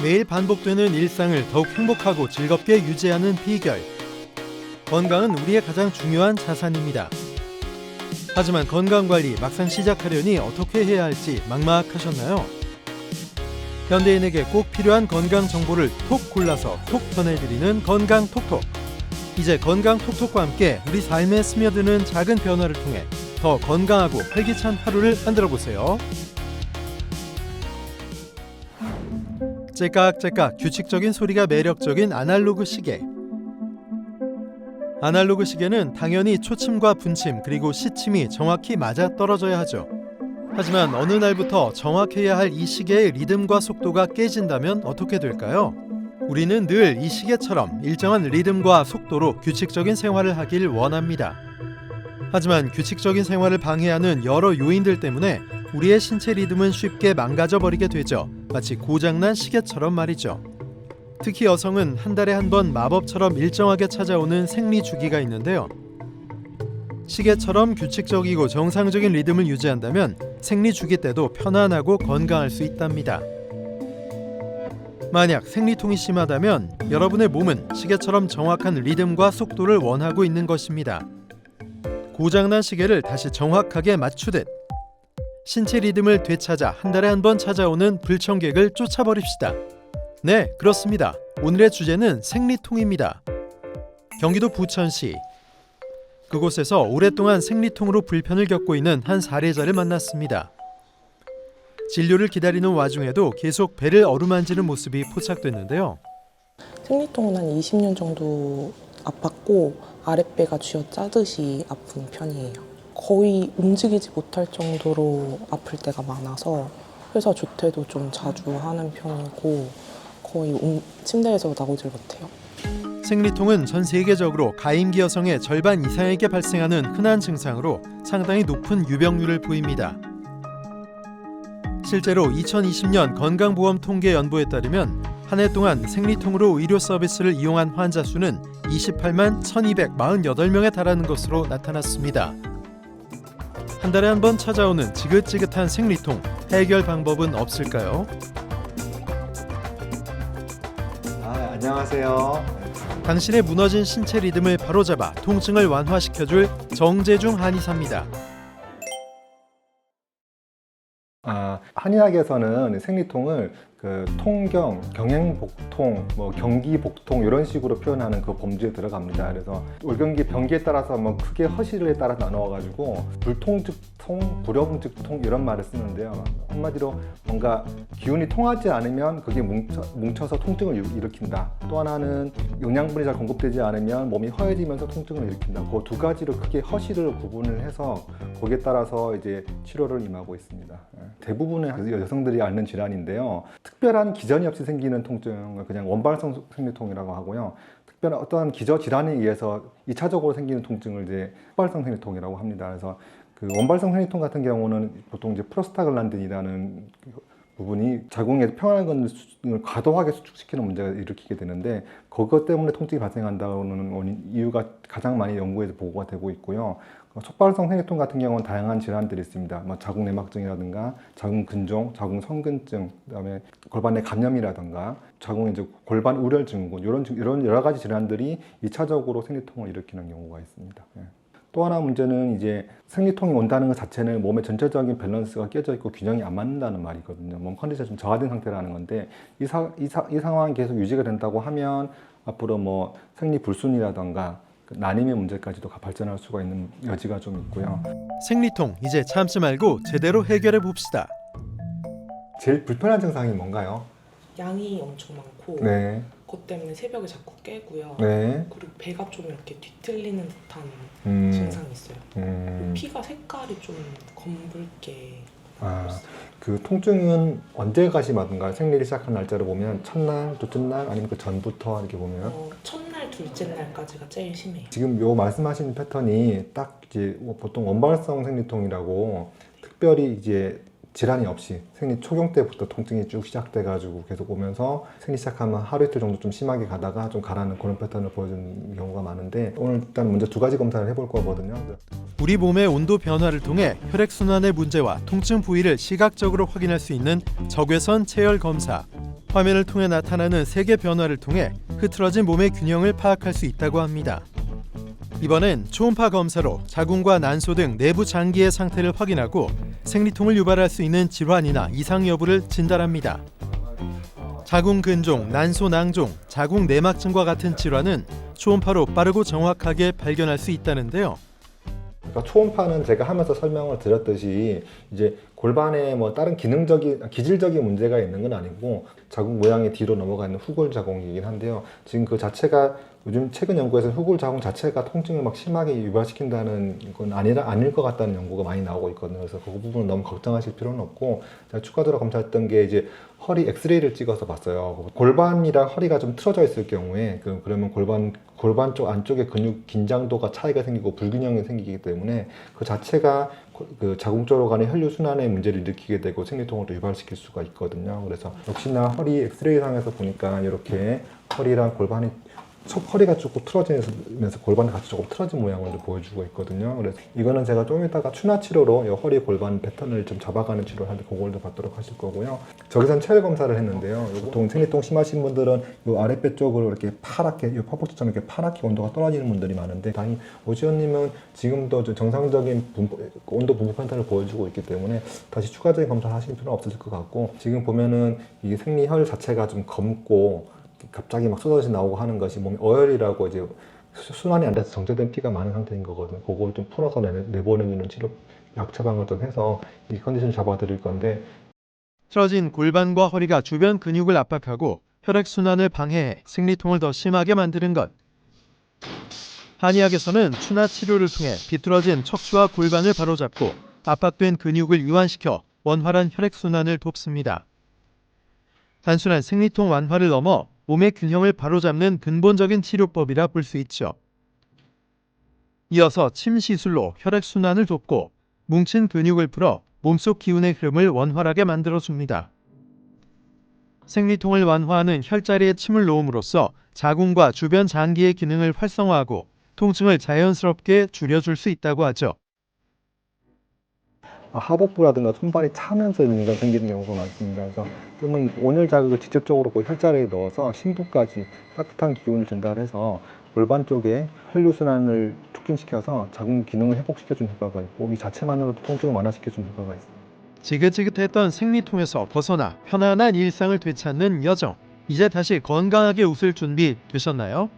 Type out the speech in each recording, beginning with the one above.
매일 반복되는 일상을 더욱 행복하고 즐겁게 유지하는 비결. 건강은 우리의 가장 중요한 자산입니다. 하지만 건강관리 막상 시작하려니 어떻게 해야 할지 막막하셨나요? 현대인에게 꼭 필요한 건강 정보를 톡 골라서 톡 전해드리는 건강톡톡. 이제 건강톡톡과 함께 우리 삶에 스며드는 작은 변화를 통해 더 건강하고 활기찬 하루를 만들어보세요. 째깍째깍 규칙적인 소리가 매력적인 아날로그 시계. 아날로그 시계는 당연히 초침과 분침 그리고 시침이 정확히 맞아떨어져야 하죠. 하지만 어느 날부터 정확해야 할 이 시계의 리듬과 속도가 깨진다면 어떻게 될까요? 우리는 늘 이 시계처럼 일정한 리듬과 속도로 규칙적인 생활을 하길 원합니다. 하지만 규칙적인 생활을 방해하는 여러 요인들 때문에 우리의 신체 리듬은 쉽게 망가져 버리게 되죠. 마치 고장난 시계처럼 말이죠. 특히 여성은 한 달에 한 번 마법처럼 일정하게 찾아오는 생리 주기가 있는데요. 시계처럼 규칙적이고 정상적인 리듬을 유지한다면 생리 주기 때도 편안하고 건강할 수 있답니다. 만약 생리통이 심하다면 여러분의 몸은 시계처럼 정확한 리듬과 속도를 원하고 있는 것입니다. 고장난 시계를 다시 정확하게 맞추듯 신체 리듬을 되찾아 한 달에 한 번 찾아오는 불청객을 쫓아버립시다. 네, 그렇습니다. 오늘의 주제는 생리통입니다. 경기도 부천시. 그곳에서 오랫동안 생리통으로 불편을 겪고 있는 한 사례자를 만났습니다. 진료를 기다리는 와중에도 계속 배를 어루만지는 모습이 포착됐는데요. 생리통은 한 20년 정도 아팠고 아랫배가 쥐어짜듯이 아픈 편이에요. 거의 움직이지 못할 정도로 아플 때가 많아서 회사 조퇴도 좀 자주 하는 편이고 거의 침대에서 나오질 못해요. 생리통은 전 세계적으로 가임기 여성의 절반 이상에게 발생하는 흔한 증상으로 상당히 높은 유병률을 보입니다. 실제로 2020년 건강보험 통계 연보에 따르면 한 해 동안 생리통으로 의료 서비스를 이용한 환자 수는 28만 1248명에 달하는 것으로 나타났습니다. 한 달에 한 번 찾아오는 지긋지긋한 생리통, 해결 방법은 없을까요? 안녕하세요. 당신의 무너진 신체 리듬을 바로잡아 통증을 완화시켜줄 정재중 한의사입니다. 한의학에서는 생리통을 통경, 경행복통, 경기복통 이런 식으로 표현하는 그 범주에 들어갑니다. 그래서 월경기 병기에 따라서 크게 허실에 따라 나누어가지고 불통즉통, 불영즉통 이런 말을 쓰는데요. 한마디로 뭔가 기운이 통하지 않으면 그게 뭉쳐서 통증을 일으킨다. 또 하나는 영양분이 잘 공급되지 않으면 몸이 허해지면서 통증을 일으킨다. 그 두 가지로 크게 허실을 구분을 해서 거기에 따라서 이제 치료를 임하고 있습니다. 대부분의 여성들이 앓는 질환인데요. 특별한 기전이 없이 생기는 통증을 그냥 원발성 생리통이라고 하고요. 특별한 어떠한 기저 질환에 의해서 2차적으로 생기는 통증을 이제 흑발성 생리통이라고 합니다. 그래서 그 원발성 생리통 같은 경우는 보통 이제 프로스타글란딘이라는 부분이 자궁의 평안한 것을 과도하게 수축시키는 문제가 일으키게 되는데 그것 때문에 통증이 발생한다는 이유가 가장 많이 연구에서 보고가 되고 있고요. 촉발성 생리통 같은 경우는 다양한 질환들이 있습니다. 자궁내막증이라든가 자궁근종, 자궁성근증, 그다음에 골반내 감염이라든가 자궁의 이제 골반 우열 증후군 이런 여러 가지 질환들이 2차적으로 생리통을 일으키는 경우가 있습니다. 또 하나 문제는 이제 생리통이 온다는 것 자체는 몸의 전체적인 밸런스가 깨져 있고 균형이 안 맞는다는 말이거든요. 몸 컨디션이 좀 저하된 상태라는 건데 이 상황이 계속 유지가 된다고 하면 앞으로 생리불순이라든가 난임의 문제까지도 발전할 수가 있는 여지가 좀 있고요. 생리통 이제 참지 말고 제대로 해결해 봅시다. 제일 불편한 증상이 뭔가요? 양이 엄청 많고 네. 그것 때문에 새벽에 자꾸 깨고요. 네. 그리고 배가 좀 이렇게 뒤틀리는 듯한 증상이 있어요. 피가 색깔이 좀 검붉게 그 통증은 언제가 심하던가요? 생리를 시작한 날짜를 보면 첫날, 둘째 날 아니면 그 전부터 이렇게 보면? 첫날, 둘째 날까지가 제일 심해요. 지금 요 말씀하신 패턴이 딱 이제 보통 원발성 생리통이라고 특별히 이제 질환이 없이 생리 초경 때부터 통증이 쭉 시작돼가지고 계속 오면서 생리 시작하면 하루 이틀 정도 좀 심하게 가다가 좀 가라앉는 그런 패턴을 보여주는 경우가 많은데 오늘 일단 먼저 2가지 검사를 해볼 거거든요. 우리 몸의 온도 변화를 통해 혈액순환의 문제와 통증 부위를 시각적으로 확인할 수 있는 적외선 체열 검사. 화면을 통해 나타나는 색의 변화를 통해 흐트러진 몸의 균형을 파악할 수 있다고 합니다. 이번엔 초음파 검사로 자궁과 난소 등 내부 장기의 상태를 확인하고 생리통을 유발할 수 있는 질환이나 이상 여부를 진단합니다. 자궁 근종, 난소 낭종, 자궁 내막증과 같은 질환은 초음파로 빠르고 정확하게 발견할 수 있다는데요. 그러니까 초음파는 제가 하면서 설명을 드렸듯이 이제 골반에 뭐 다른 기질적인 문제가 있는 건 아니고 자궁 모양이 뒤로 넘어가 있는 후골 자궁이긴 한데요. 지금 그 자체가 요즘 최근 연구에서는 후골 자궁 자체가 통증을 막 심하게 유발시킨다는 건 아닐 것 같다는 연구가 많이 나오고 있거든요. 그래서 그 부분은 너무 걱정하실 필요는 없고 제가 추가적으로 검사했던 게 이제 허리 엑스레이를 찍어서 봤어요. 골반이랑 허리가 좀 틀어져 있을 경우에 그러면 골반 쪽 안쪽에 근육 긴장도가 차이가 생기고 불균형이 생기기 때문에 그 자체가 그 자궁 쪽으로 가는 혈류 순환에 문제를 일으키게 되고 생리통을 유발시킬 수가 있거든요. 그래서 역시나 허리 엑스레이 상에서 보니까 이렇게 허리랑 골반이 허리가 조금 틀어지면서 골반이 같이 조금 틀어진 모양을 보여주고 있거든요. 그래서 이거는 제가 좀 이따가 추나 치료로 이 허리 골반 패턴을 좀 잡아가는 치료를 하는데 그걸도 받도록 하실 거고요. 적외선 체열 검사를 했는데요. 보통 생리통 심하신 분들은 이 아랫배 쪽으로 이렇게 파랗게, 이 퍼벅지처럼 이렇게 파랗게 온도가 떨어지는 분들이 많은데 다행히 오지연님은 지금도 정상적인 온도 분포 패턴을 보여주고 있기 때문에 다시 추가적인 검사를 하실 필요는 없으실 것 같고 지금 보면은 이게 생리혈 자체가 좀 검고 갑자기 막 쏟아져 나오고 하는 것이 몸에 어혈이라고 이제 순환이 안 돼서 정체된 피가 많은 상태인 거거든요. 그걸 좀 풀어서 내보내주는 치료 약 처방을 좀 해서 이 컨디션을 잡아드릴 건데 틀어진 골반과 허리가 주변 근육을 압박하고 혈액순환을 방해해 생리통을 더 심하게 만드는 것. 한의학에서는 추나 치료를 통해 비틀어진 척추와 골반을 바로잡고 압박된 근육을 이완시켜 원활한 혈액순환을 돕습니다. 단순한 생리통 완화를 넘어 몸의 균형을 바로잡는 근본적인 치료법이라 볼 수 있죠. 이어서 침 시술로 혈액순환을 돕고 뭉친 근육을 풀어 몸속 기운의 흐름을 원활하게 만들어줍니다. 생리통을 완화하는 혈자리에 침을 놓음으로써 자궁과 주변 장기의 기능을 활성화하고 통증을 자연스럽게 줄여줄 수 있다고 하죠. 하복부라든가 손발이 차면서 이런 거 생기는 경우가 많습니다. 그래서 그러면 온열 자극을 직접적으로 그 혈자리에 넣어서 심부까지 따뜻한 기운을 전달해서 골반 쪽에 혈류순환을 촉진시켜서 자궁 기능을 회복시켜주는 효과가 있고 이 자체만으로도 통증을 완화시켜주는 효과가 있습니다. 지긋지긋했던 생리통에서 벗어나 편안한 일상을 되찾는 여정. 이제 다시 건강하게 웃을 준비 되셨나요?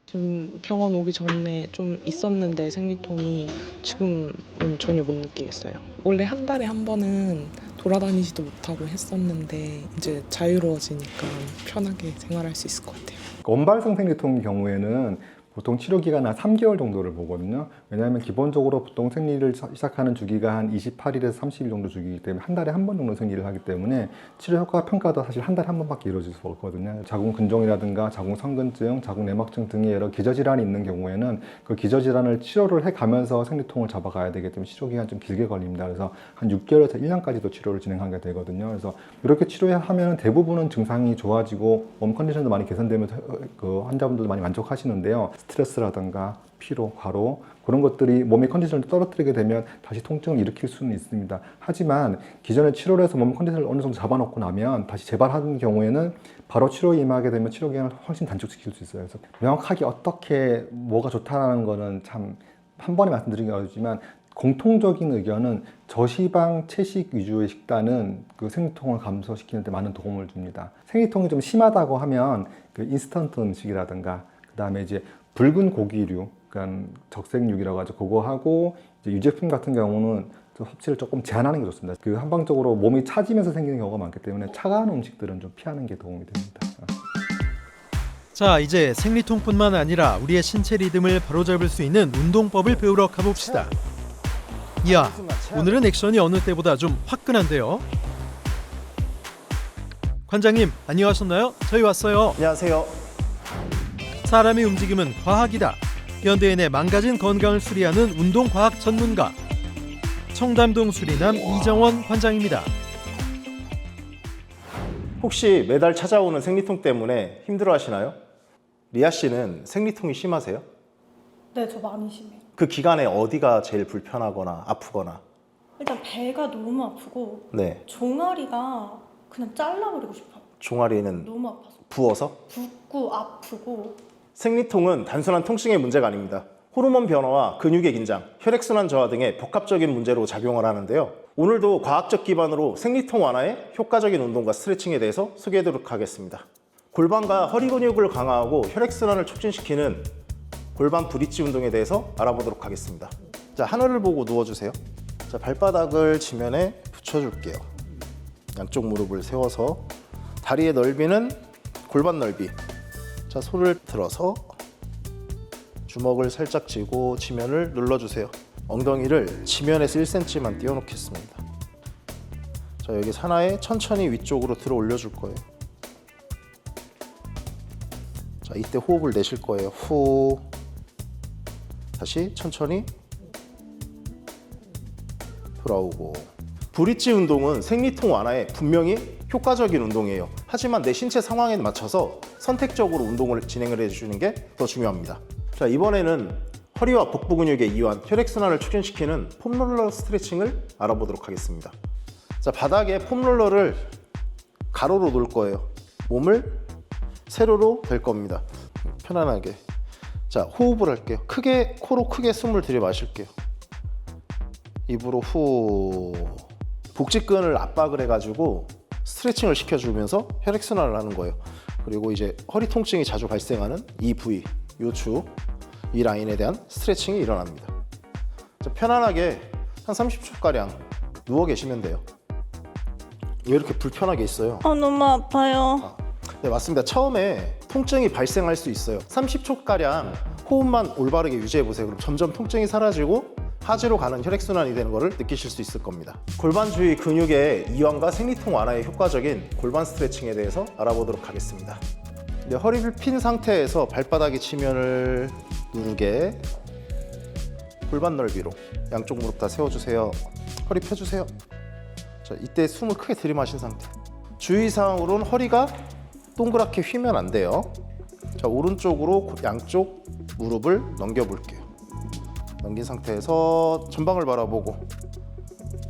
지금 병원 오기 전에 좀 있었는데 생리통이 지금은 전혀 못 느끼겠어요. 원래 한 달에 한 번은 돌아다니지도 못하고 했었는데 이제 자유로워지니까 편하게 생활할 수 있을 것 같아요. 원발성 생리통의 경우에는 보통 치료 기간 한 3개월 정도를 보거든요. 왜냐하면 기본적으로 보통 생리를 시작하는 주기가 한 28일에서 30일 정도 주기이기 때문에 한 달에 한 번 정도 생리를 하기 때문에 치료 효과 평가도 사실 한 달에 한 번밖에 이루어질 수 없거든요. 자궁 근종이라든가 자궁 성근증, 자궁 내막증 등의 여러 기저질환이 있는 경우에는 그 기저질환을 치료를 해가면서 생리통을 잡아가야 되기 때문에 치료 기간이 좀 길게 걸립니다. 그래서 한 6개월에서 1년까지도 치료를 진행하게 되거든요. 그래서 이렇게 치료하면 대부분은 증상이 좋아지고 몸 컨디션도 많이 개선되면서 그 환자분들도 많이 만족하시는데요. 스트레스라든가 피로, 과로 그런 것들이 몸의 컨디션을 떨어뜨리게 되면 다시 통증을 일으킬 수는 있습니다. 하지만 기존에 치료를 해서 몸 컨디션을 어느 정도 잡아놓고 나면 다시 재발하는 경우에는 바로 치료에 임하게 되면 치료 기간을 훨씬 단축시킬 수 있어요. 그래서 명확하게 어떻게 뭐가 좋다라는 거는 참 한 번에 말씀드리기 어렵지만 공통적인 의견은 저시방 채식 위주의 식단은 그 생리통을 감소시키는 데 많은 도움을 줍니다. 생리통이 좀 심하다고 하면 그 인스턴트 음식이라든가 그 다음에 이제 붉은 고기류, 그러니까 적색육이라고 하죠. 그거 하고 이제 유제품 같은 경우는 좀 섭취를 조금 제한하는 게 좋습니다. 그 한방적으로 몸이 차지면서 생기는 경우가 많기 때문에 차가운 음식들은 좀 피하는 게 도움이 됩니다. 자, 이제 생리통뿐만 아니라 우리의 신체 리듬을 바로잡을 수 있는 운동법을 배우러 가봅시다. 이야, 오늘은 액션이 어느 때보다 좀 화끈한데요. 관장님, 안녕하셨나요? 저희 왔어요. 안녕하세요. 사람의 움직임은 과학이다. 현대인의 망가진 건강을 수리하는 운동과학 전문가. 청담동 수리남 이정원 관장입니다. 혹시 매달 찾아오는 생리통 때문에 힘들어하시나요? 리아 씨는 생리통이 심하세요? 네, 저 많이 심해요. 그 기간에 어디가 제일 불편하거나 아프거나? 일단 배가 너무 아프고 네, 종아리가 그냥 잘라버리고 싶어요. 종아리는 너무 아파서. 부어서? 붓고 아프고. 생리통은 단순한 통증의 문제가 아닙니다. 호르몬 변화와 근육의 긴장, 혈액순환 저하 등의 복합적인 문제로 작용을 하는데요. 오늘도 과학적 기반으로 생리통 완화에 효과적인 운동과 스트레칭에 대해서 소개해드리도록 하겠습니다. 골반과 허리 근육을 강화하고 혈액순환을 촉진시키는 골반 브릿지 운동에 대해서 알아보도록 하겠습니다. 자, 하늘을 보고 누워주세요. 자, 발바닥을 지면에 붙여줄게요. 양쪽 무릎을 세워서 다리의 넓이는 골반 넓이. 자, 손을 들어서 주먹을 살짝 쥐고 지면을 눌러주세요. 엉덩이를 지면에서 1cm만 띄워놓겠습니다. 자, 여기 하나에 천천히 위쪽으로 들어 올려줄 거예요. 자, 이때 호흡을 내쉴 거예요. 후. 다시 천천히 돌아오고. 브릿지 운동은 생리통 완화에 분명히 효과적인 운동이에요. 하지만 내 신체 상황에 맞춰서 선택적으로 운동을 진행을 해주는 게 더 중요합니다. 자, 이번에는 허리와 복부 근육의 이완, 혈액순환을 촉진시키는 폼롤러 스트레칭을 알아보도록 하겠습니다. 자, 바닥에 폼롤러를 가로로 놓을 거예요. 몸을 세로로 댈 겁니다. 편안하게. 자, 호흡을 할게요. 크게, 코로 크게 숨을 들이마실게요. 입으로 후. 복직근을 압박을 해가지고 스트레칭을 시켜주면서 혈액순환을 하는 거예요. 그리고 이제 허리 통증이 자주 발생하는 이 부위, 요추, 이 라인에 대한 스트레칭이 일어납니다. 자, 편안하게 한 30초가량 누워 계시면 돼요. 왜 이렇게 불편하게 있어요? 너무 아파요. 네, 맞습니다. 처음에 통증이 발생할 수 있어요. 30초가량 호흡만 올바르게 유지해 보세요. 그럼 점점 통증이 사라지고 하지로 가는 혈액순환이 되는 것을 느끼실 수 있을 겁니다. 골반 주위 근육의 이완과 생리통 완화에 효과적인 골반 스트레칭에 대해서 알아보도록 하겠습니다. 네, 허리를 핀 상태에서 발바닥이 지면을 누르게 골반 넓이로 양쪽 무릎 다 세워주세요. 허리 펴주세요. 자, 이때 숨을 크게 들이마신 상태. 주의사항으로는 허리가 동그랗게 휘면 안 돼요. 자, 오른쪽으로 양쪽 무릎을 넘겨볼게요. 넘긴 상태에서 전방을 바라보고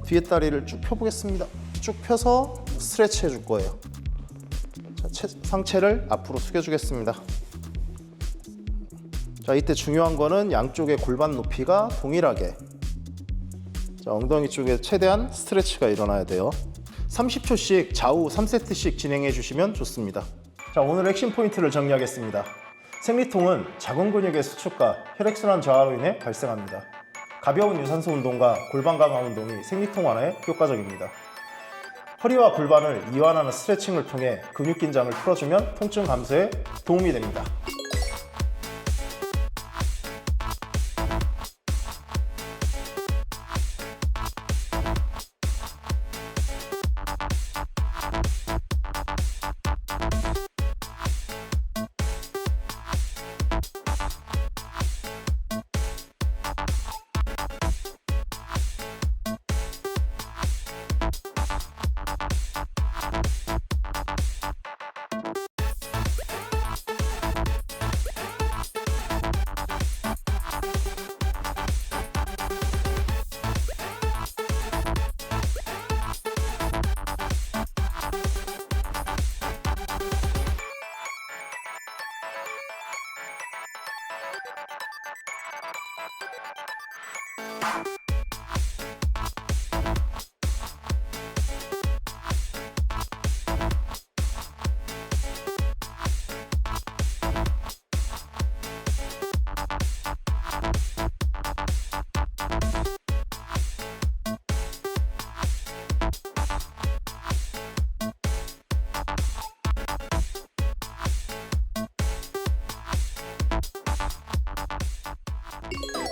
뒤에 다리를 쭉 펴보겠습니다. 쭉 펴서 스트레치 해줄 거예요. 자, 상체를 앞으로 숙여주겠습니다. 자, 이때 중요한 거는 양쪽의 골반 높이가 동일하게. 자, 엉덩이 쪽에 최대한 스트레치가 일어나야 돼요. 30초씩 좌우 3세트씩 진행해 주시면 좋습니다. 자, 오늘 핵심 포인트를 정리하겠습니다. 생리통은 작은 근육의 수축과 혈액순환 저하로 인해 발생합니다. 가벼운 유산소 운동과 골반 강화 운동이 생리통 완화에 효과적입니다. 허리와 골반을 이완하는 스트레칭을 통해 근육 긴장을 풀어주면 통증 감소에 도움이 됩니다.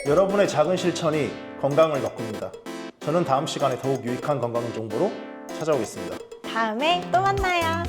여러분의 작은 실천이 건강을 바꿉니다. 저는 다음 시간에 더욱 유익한 건강 정보로 찾아오겠습니다. 다음에 또 만나요.